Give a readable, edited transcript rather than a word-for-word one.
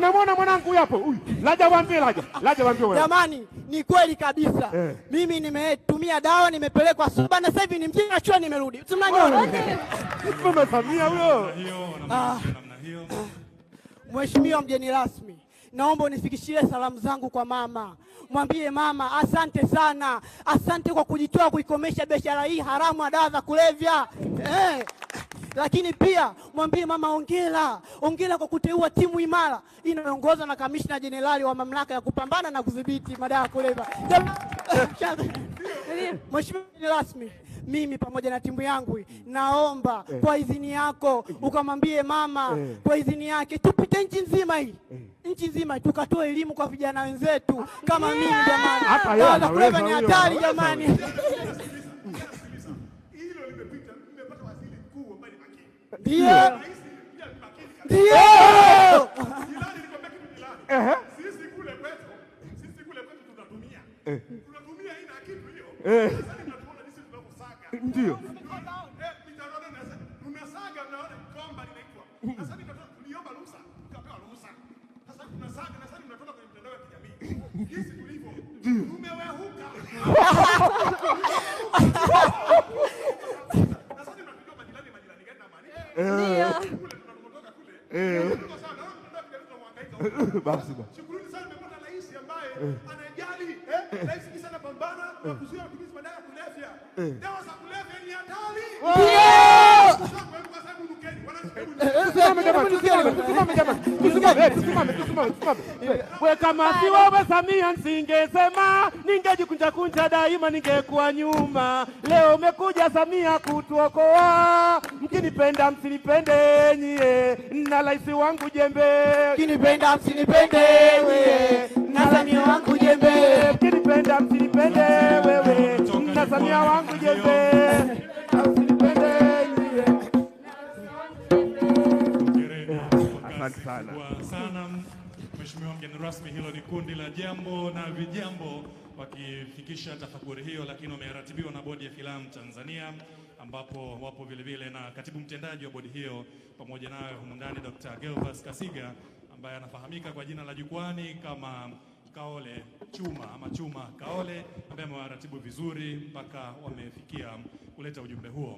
umemwona mwanangu hapo? Huyu. Laja waambie wewe. Jamani, ni kweli kabisa. Mimi nimetumia dawa, nimepelekwa Suba na sasa hivi ni mjinga chua nimerudi. Tunanyona. Mama Samia huyo. Mheshimiwa mgeni rasmi, naomba unifikishie salamu zangu kwa mama. Mwambie mama asante sana. Asante kwa kujitoa kuikomesha biashara hii haramu ya dawa za kulevya. Lakini pia mwambie mama hongera kwa kuteua timu imara inayoongozwa na kamishna jenerali wa mamlaka ya kupambana na kudhibiti madawa ya kulevya. Mheshimiwa mgeni rasmi, mimi pamoja na timu yangu naomba kwa idhini yako ukamwambie mama kwa idhini yake tupite nchi nzima tukatoe elimu kwa vijana wenzetu kama mimi jamani. Dawa za kulevya ni hatari jamani. Hilo limepita, nimepata waziri mkuu ambaye ni Makini. Ndio. Sisi kule kwetu tunatumia. Tunatumia ina kitu hiyo. Sasa tunatuona sisi tunakusaga. Ndio. Tunasaga mnaona komba linaitwa. Sasa tuliomba ruhusa, tukapewa ruhusa. Sasa tunasaga na sasa tunatoka kwenye mitandao ya kijamii. Sisi tulivyo. Tumewehuka. Sasa tunajua majirani gani na mali. Kule tunakotoka kule. Basi. Shukrani sana nimepata rais ambaye anajali rais kisa anapambana na kuzuia matumizi madawa ya kulevya. Dawa za kulevya ni hatari. Wewe kama si wewe Samia nisingesema, ningejikunja daima ningekuwa nyuma. Leo umekuja Samia kutuokoa. Mkinipenda msinipende nyie, na rais wangu jembe. Mkinipenda msinipende nyie, na Samia wangu jembe. Mkinipenda msinipende wewe, na Samia wangu jembe. Asante sana Mheshimiwa mgeni rasmi. Hilo ni kundi la Jambo na Vijambo wakifikisha tafakuri hiyo, lakini wameratibiwa na Bodi ya Filamu Tanzania, ambapo wapo vile na katibu mtendaji wa bodi hiyo pamoja naye humu ndani Dr. Gervas Kasiga ambaye anafahamika kwa jina la jukwani kama Kaole Chuma Kaole, ambaye amewaratibu vizuri mpaka wamefikia kuleta ujumbe huo.